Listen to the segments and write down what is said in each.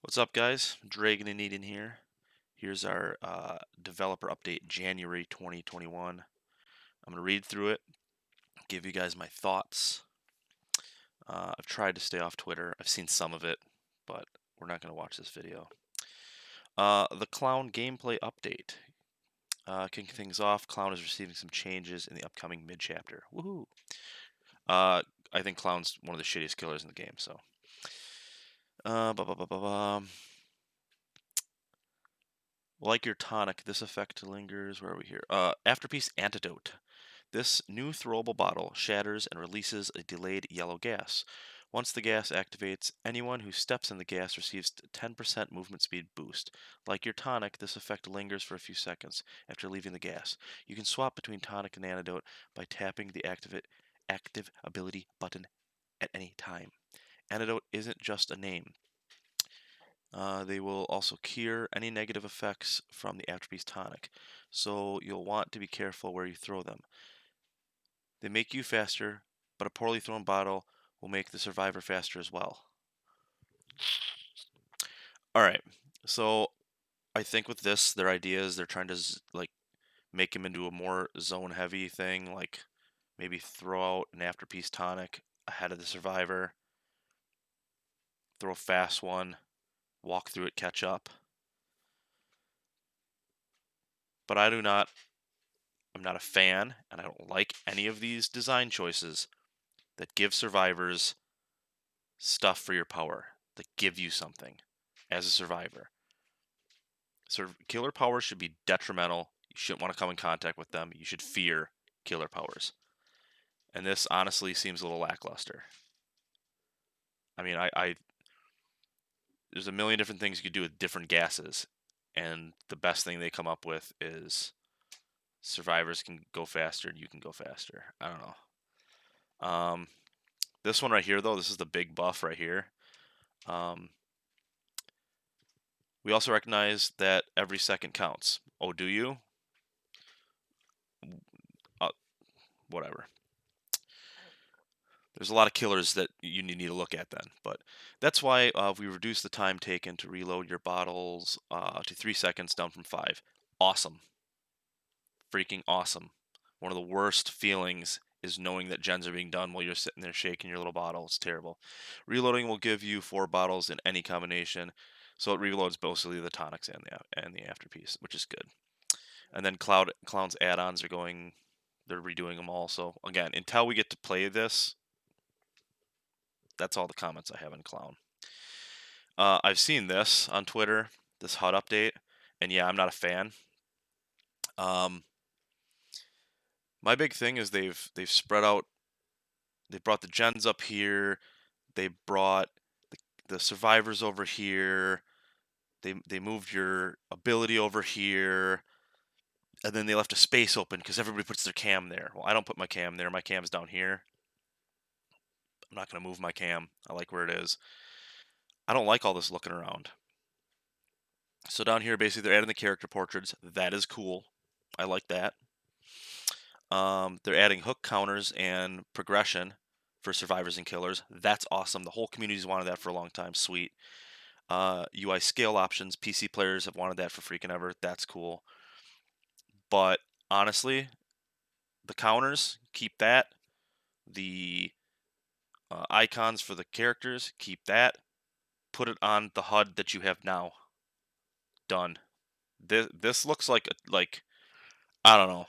What's up, guys? Dragon and Eden here. Here's our developer update, January 2021. I'm going to read through it, give you guys my thoughts. I've tried to stay off Twitter. I've seen some of it, but we're not going to watch this video. The Clown gameplay update. Kicking things off, Clown is receiving some changes in the upcoming mid-chapter. Woohoo! I think Clown's one of the shittiest killers in the game, so. Ba -ba -ba -ba -ba. Like your tonic, this effect lingers. Where are we here? Afterpiece Antidote. This new throwable bottle shatters and releases a delayed yellow gas. Once the gas activates, anyone who steps in the gas receives 10% movement speed boost. Like your tonic, this effect lingers for a few seconds after leaving the gas. You can swap between tonic and antidote by tapping the active ability button at any time. Antidote isn't just a name. They will also cure any negative effects from the Afterpiece tonic, so you'll want to be careful where you throw them. They make you faster, but a poorly thrown bottle will make the survivor faster as well. Alright, so I think with this, their idea is they're trying to like make him into a more zone heavy thing, like maybe throw out an Afterpiece tonic ahead of the survivor, throw a fast one, walk through it, catch up. But I'm not a fan, and I don't like any of these design choices that give survivors stuff for your power, that give you something as a survivor. Killer powers should be detrimental. You shouldn't want to come in contact with them. You should fear killer powers. And this honestly seems a little lackluster. I mean, there's a million different things you could do with different gases, and the best thing they come up with is survivors can go faster and you can go faster. I don't know. This one right here, though, this is the big buff right here. We also recognize that every second counts. Oh, do you? Whatever. There's a lot of killers that you need to look at then, but that's why we reduced the time taken to reload your bottles to 3 seconds, down from 5. Awesome. Freaking awesome. One of the worst feelings is knowing that gens are being done while you're sitting there shaking your little bottle. It's terrible. Reloading will give you 4 bottles in any combination, so it reloads basically the tonics and the afterpiece, which is good. And then Clown's add-ons are going, they're redoing them all. So again, until we get to play this, that's all the comments I have on Clown. I've seen this on Twitter, this HUD update, and yeah, I'm not a fan. My big thing is they've spread out. They brought the gens up here. They brought the survivors over here. They moved your ability over here, and then they left a space open because everybody puts their cam there. Well, I don't put my cam there. My cam's down here. I'm not going to move my cam. I like where it is. I don't like all this looking around. So down here, basically, they're adding the character portraits. That is cool. I like that. They're adding hook counters and progression for survivors and killers. That's awesome. The whole community's wanted that for a long time. Sweet. UI scale options. PC players have wanted that for freaking ever. That's cool. But honestly, the counters, keep that. The icons for the characters, keep that. Put it on the HUD that you have now. Done. This looks like I don't know.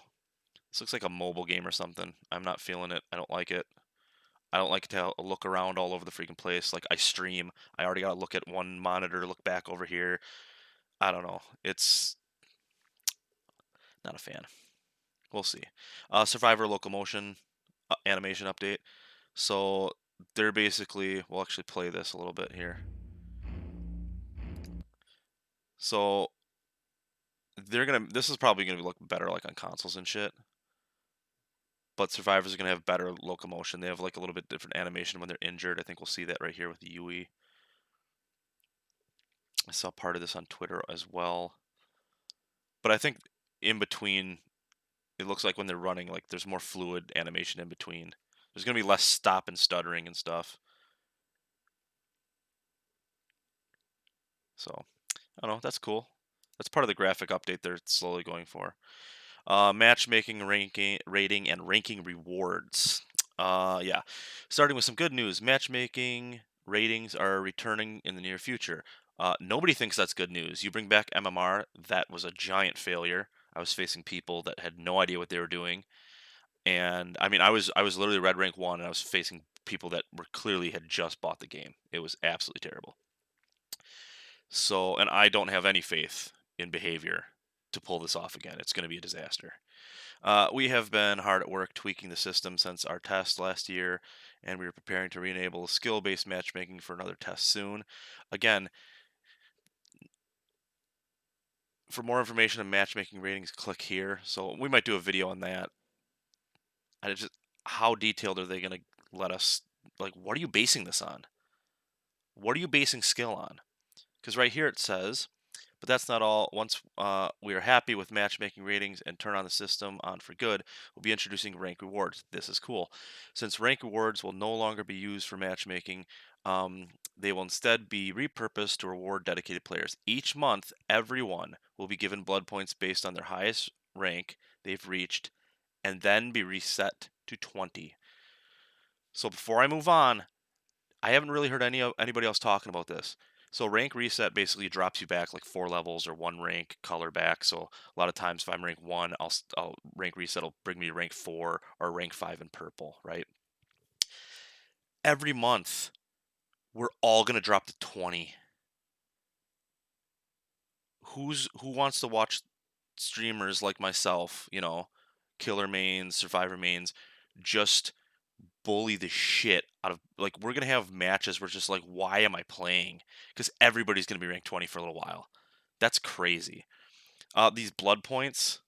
This looks like a mobile game or something. I'm not feeling it. I don't like it. I don't like to look around all over the freaking place. Like I stream, I already got to look at one monitor, look back over here. I don't know. It's not a fan. We'll see. Survivor locomotion animation update. So they're basically, we'll actually play this a little bit here. So this is probably gonna look better like on consoles and shit. But survivors are gonna have better locomotion. They have like a little bit different animation when they're injured. I think we'll see that right here with the UE. I saw part of this on Twitter as well. But I think in between, it looks like when they're running, like there's more fluid animation in between. There's gonna be less stop and stuttering and stuff. So I don't know. That's cool. That's part of the graphic update they're slowly going for. Matchmaking, ranking, rating, and ranking rewards. Yeah. Starting with some good news. Matchmaking ratings are returning in the near future. Nobody thinks that's good news. You bring back MMR, that was a giant failure. I was facing people that had no idea what they were doing, and I mean, I was literally red rank 1, and I was facing people that were clearly had just bought the game. It was absolutely terrible. So, and I don't have any faith in behavior to pull this off again. It's going to be a disaster. We have been hard at work tweaking the system since our test last year, and we are preparing to re-enable skill-based matchmaking for another test soon. Again, for more information on matchmaking ratings, click here. So we might do a video on that. I just, how detailed are they going to let us? Like, what are you basing this on? What are you basing skill on? Because right here it says, but that's not all. Once we are happy with matchmaking ratings and turn on the system on for good, we'll be introducing rank rewards. This is cool. Since rank rewards will no longer be used for matchmaking, they will instead be repurposed to reward dedicated players. Each month, everyone will be given blood points based on their highest rank they've reached, and then be reset to 20. So before I move on, I haven't really heard anybody else talking about this. So rank reset basically drops you back like 4 levels or 1 rank color back. So a lot of times if I'm rank 1, I'll rank reset will bring me to rank 4 or rank 5 in purple, right? Every month we're all gonna drop to 20. Who wants to watch streamers like myself, killer mains, survivor mains, just bully the shit out of, like, we're gonna have matches where it's just like, why am I playing? Because everybody's gonna be ranked 20 for a little while. That's crazy. These blood points,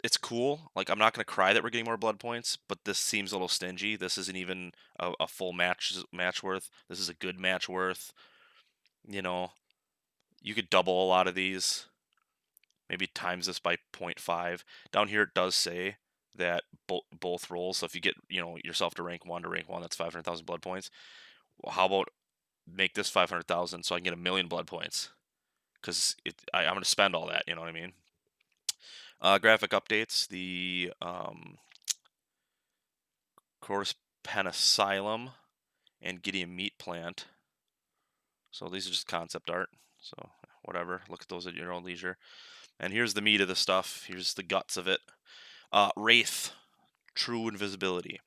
it's cool. Like, I'm not gonna cry that we're getting more blood points, but this seems a little stingy. This isn't even a full match worth. This is a good match worth. You know, you could double a lot of these. Maybe times this by 0.5. Down here it does say that both roles. So if you get yourself to rank 1 that's 500,000 blood points. Well, how about make this 500,000 so I can get 1,000,000 blood points? Because I'm going to spend all that. You know what I mean? Graphic updates. The Chorus Pen Asylum and Gideon Meat Plant. So these are just concept art. So whatever. Look at those at your own leisure. And here's the meat of the stuff. Here's the guts of it. Wraith. True invisibility.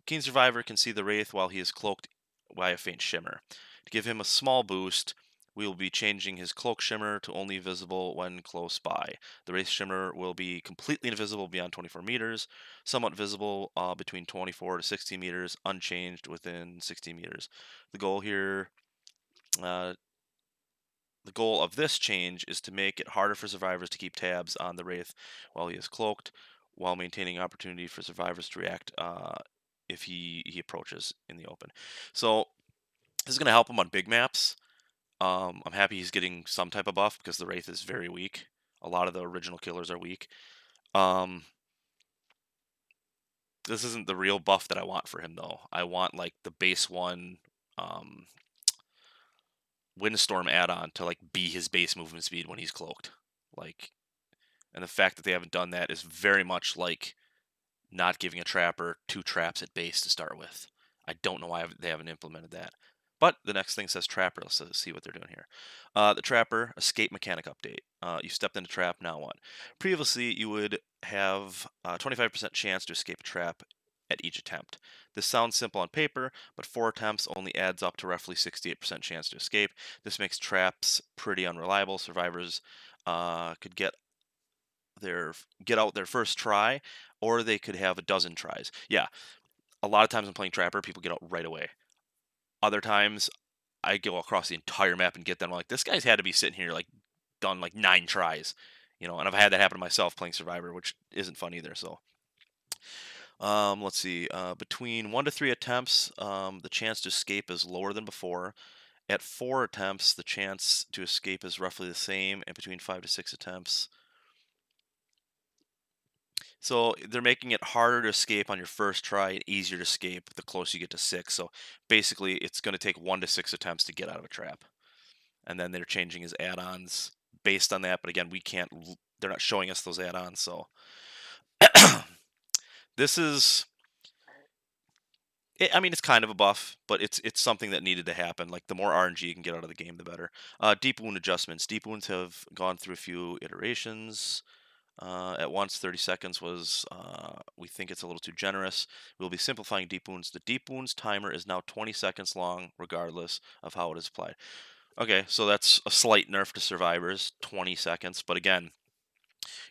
Keen Survivor can see the Wraith while he is cloaked by a faint shimmer. To give him a small boost, we will be changing his cloak shimmer to only visible when close by. The Wraith shimmer will be completely invisible beyond 24 meters, somewhat visible between 24 to 16 meters, unchanged within 16 meters. The goal here, uh, the goal of this change is to make it harder for survivors to keep tabs on the Wraith while he is cloaked, while maintaining opportunity for survivors to react if he approaches in the open. So this is going to help him on big maps. I'm happy he's getting some type of buff because the Wraith is very weak. A lot of the original killers are weak. This isn't the real buff that I want for him, though. I want like the base 1 Windstorm add-on to like be his base movement speed when he's cloaked. Like, and the fact that they haven't done that is very much like not giving a trapper 2 traps at base to start with. I don't know why they haven't implemented that. But the next thing says trapper. Let's see what they're doing here. The trapper escape mechanic update. You stepped in a trap, now what? Previously, you would have a 25% chance to escape a trap at each attempt. This sounds simple on paper, but 4 attempts only adds up to roughly 68% chance to escape. This makes traps pretty unreliable. Survivors could get out their first try, or they could have a dozen tries. Yeah, a lot of times I'm playing Trapper, people get out right away. Other times, I go across the entire map and get them. I'm like, this guy's had to be sitting here like done like 9 tries, and I've had that happen to myself playing Survivor, which isn't fun either. So, let's see. Between 1 to 3 attempts, the chance to escape is lower than before. At 4 attempts, the chance to escape is roughly the same, and between 5 to 6 attempts, So they're making it harder to escape on your first try and easier to escape the closer you get to 6. So basically, it's going to take 1 to 6 attempts to get out of a trap. And then they're changing his add-ons based on that. But again, we can't. They're not showing us those add-ons. So this is. I mean, it's kind of a buff, but it's something that needed to happen. Like the more RNG you can get out of the game, the better. Deep wound adjustments. Deep wounds have gone through a few iterations. At once, 30 seconds was, we think it's a little too generous. We'll be simplifying deep wounds. The deep wounds timer is now 20 seconds long, regardless of how it is applied. Okay, so that's a slight nerf to survivors, 20 seconds. But again,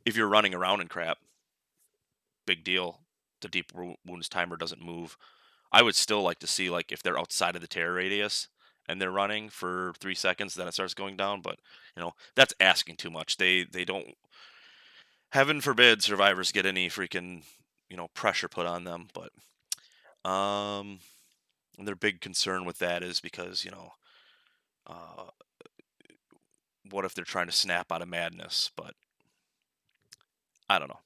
if you're running around and crap, big deal. The deep wounds timer doesn't move. I would still like to see, like, if they're outside of the terror radius and they're running for 3 seconds, then it starts going down. But that's asking too much. They don't. Heaven forbid survivors get any freaking pressure put on them. But and their big concern with that is because uh, what if they're trying to snap out of madness? But I don't know.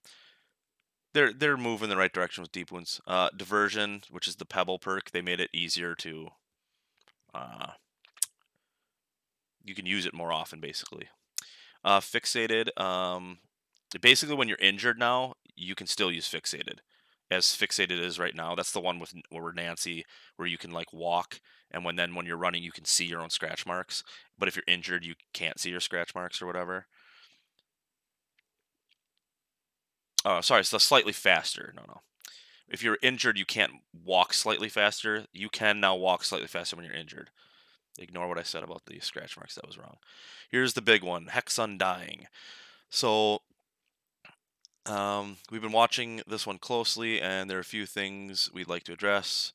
They're moving in the right direction with deep wounds. Diversion, which is the pebble perk, they made it easier to. Uh, you can use it more often, basically. Fixated. Basically, when you're injured now, you can still use fixated, as fixated is right now. That's the one with where Nancy, where you can like walk, and when you're running, you can see your own scratch marks. But if you're injured, you can't see your scratch marks or whatever. Oh, sorry, so slightly faster. No. If you're injured, you can't walk slightly faster. You can now walk slightly faster when you're injured. Ignore what I said about the scratch marks. That was wrong. Here's the big one: Hex Undying. So we've been watching this one closely, and there are a few things we'd like to address.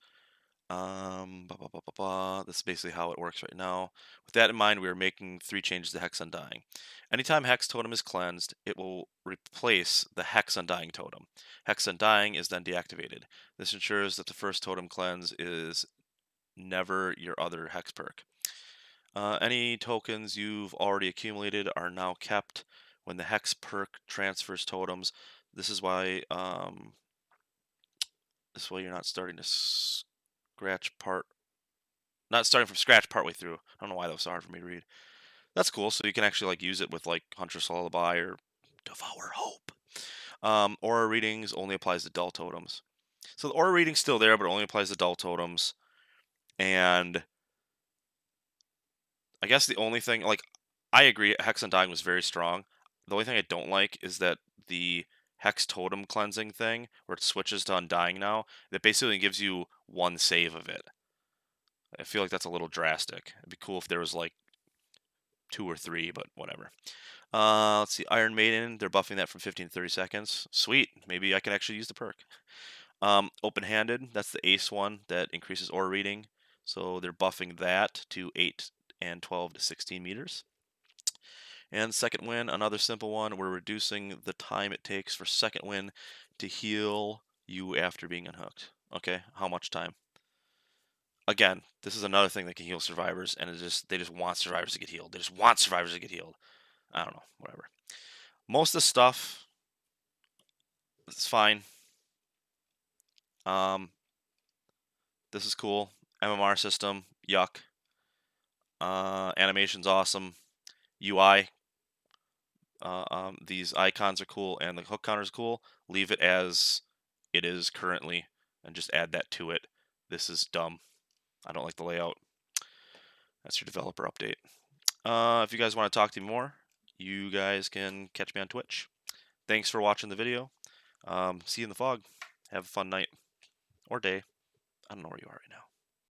That's basically how it works right now. With that in mind, we are making 3 changes to Hex Undying. Anytime Hex Totem is cleansed, it will replace the Hex Undying totem. Hex Undying is then deactivated. This ensures that the first totem cleanse is never your other Hex perk. Any tokens you've already accumulated are now kept when the Hex perk transfers totems. This is why you're not starting to not starting from scratch partway through. I don't know why that was so hard for me to read. That's cool. So you can actually like use it with like Huntress Lullaby or Devour Hope. Aura readings only applies to dull totems. So the aura reading's still there, but it only applies to dull totems. And I guess the only thing, like, I agree, Hex Undying was very strong. The only thing I don't like is that the Hex Totem cleansing thing, where it switches to Undying now, that basically gives you 1 save of it. I feel like that's a little drastic. It'd be cool if there was like 2 or 3, but whatever. Let's see, Iron Maiden, they're buffing that from 15 to 30 seconds. Sweet, maybe I can actually use the perk. Open-handed, that's the ace one that increases aura reading. So they're buffing that to 8 and 12 to 16 meters. And second win, another simple one. We're reducing the time it takes for second win to heal you after being unhooked. Okay, how much time? Again, this is another thing that can heal survivors, and they just want survivors to get healed. They just want survivors to get healed. I don't know, whatever. Most of the stuff is fine. This is cool. MMR system, yuck. Animation's awesome. UI, these icons are cool, and the hook counter is cool. Leave it as it is currently, and just add that to it. This is dumb. I don't like the layout. That's your developer update. If you guys want to talk to me more, you guys can catch me on Twitch. Thanks for watching the video. See you in the fog. Have a fun night or day. I don't know where you are right now.